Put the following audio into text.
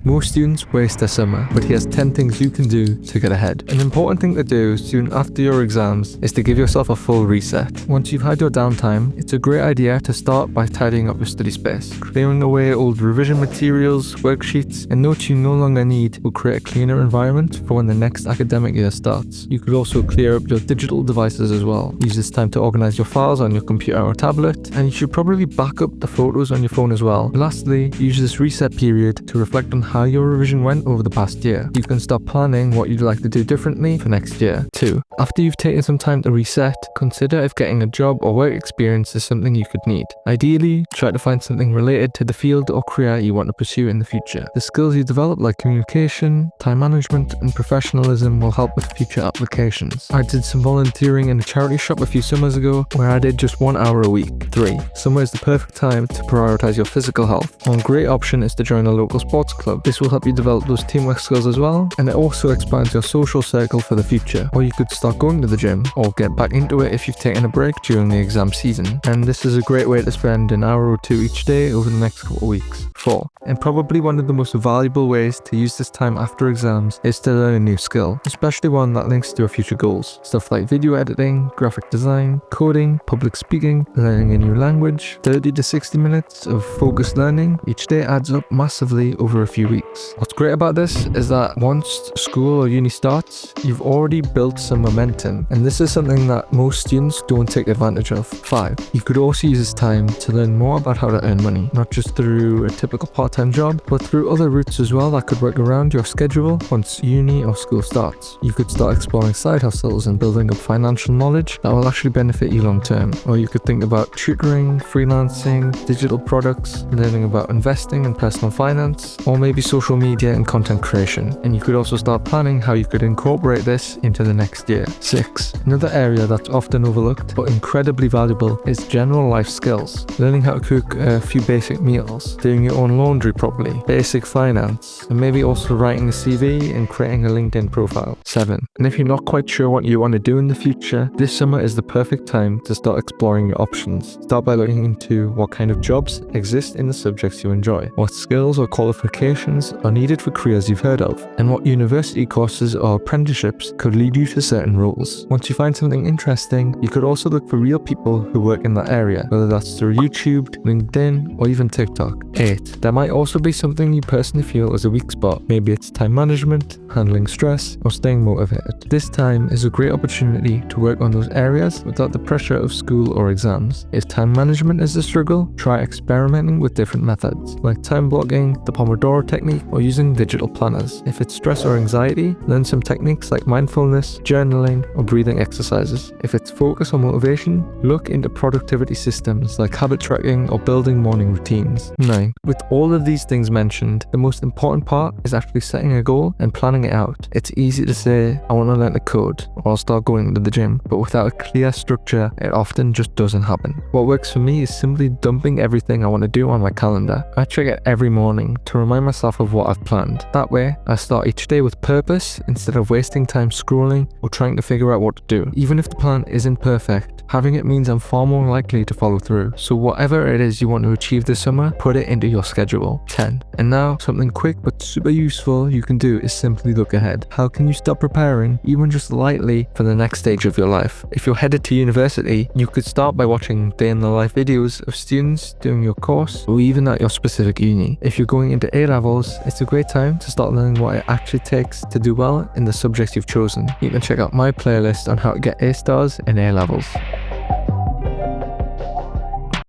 Most students waste their summer, but here's 10 things you can do to get ahead. An important thing to do soon after your exams is to give yourself a full reset. Once you've had your downtime, it's a great idea to start by tidying up your study space. Clearing away old revision materials, worksheets, and notes you no longer need will create a cleaner environment for when the next academic year starts. You could also clear up your digital devices as well. Use this time to organize your files on your computer or tablet, and you should probably back up the photos on your phone as well. Lastly, use this reset period to reflect on how your revision went over the past year. You can start planning what you'd like to do differently for next year. 2. After you've taken some time to reset, consider if getting a job or work experience is something you could need. Ideally, try to find something related to the field or career you want to pursue in the future. The skills you develop like communication, time management, and professionalism will help with future applications. I did some volunteering in a charity shop a few summers ago where I did just 1 hour a week. 3. Summer is the perfect time to prioritize your physical health. One great option is to join a local sports club. This will help you develop those teamwork skills as well, and it also expands your social circle for the future. Or you could start going to the gym or get back into it if you've taken a break during the exam season. And this is a great way to spend an hour or two each day over the next couple of weeks. 4. And probably one of the most valuable ways to use this time after exams is to learn a new skill, especially one that links to your future goals. Stuff like video editing, graphic design, coding, public speaking, learning a new language. 30 to 60 minutes of focused learning each day adds up massively over a few weeks. What's great about this is that once school or uni starts, you've already built some momentum, and this is something that most students don't take advantage of. 5. You could also use this time to learn more about how to earn money, not just through a typical part-time job, but through other routes as well that could work around your schedule once uni or school starts. You could start exploring side hustles and building up financial knowledge that will actually benefit you long term. Or you could think about tutoring, freelancing, digital products, learning about investing and personal finance, or maybe social media and content creation. And you could also start planning how you could incorporate this into the next year. 6. Another area that's often overlooked but incredibly valuable is general life skills. Learning how to cook a few basic meals, doing your own laundry properly, basic finance, and maybe also writing a CV and creating a LinkedIn profile. 7. And if you're not quite sure what you want to do in the future, this summer is the perfect time to start exploring your options. Start by looking into what kind of jobs exist in the subjects you enjoy, what skills or qualifications are needed for careers you've heard of, and what university courses or apprenticeships could lead you to certain roles. Once you find something interesting, you could also look for real people who work in that area, whether that's through YouTube, LinkedIn, or even TikTok. 8. There might also be something you personally feel is a weak spot. Maybe it's time management, handling stress, or staying motivated. This time is a great opportunity to work on those areas without the pressure of school or exams. If time management is a struggle, try experimenting with different methods, like time blocking, the Pomodoro technique, or using digital planners. If it's stress or anxiety, learn some techniques like mindfulness, journaling, or breathing exercises. If it's focus or motivation, look into productivity systems like habit tracking or building morning routines. 9. With all of these things mentioned, the most important part is actually setting a goal and planning it out. It's easy to say, I want to learn to code, or I'll start going to the gym, but without a clear structure, it often just doesn't happen. What works for me is simply dumping everything I want to do on my calendar. I check it every morning to remind myself of what I've planned. That way, I start each day with purpose instead of wasting time scrolling or trying to figure out what to do. Even if the plan isn't perfect, having it means I'm far more likely to follow through. So whatever it is you want to achieve this summer, put it into your schedule. 10. And now, something quick but super useful you can do is simply look ahead. How can you start preparing, even just lightly, for the next stage of your life? If you're headed to university, you could start by watching day-in-the-life videos of students doing your course, or even at your specific uni. If you're going into A-levels, it's a great time to start learning what it actually takes to do well in the subjects you've chosen. You can check out my playlist on how to get A stars in A-levels.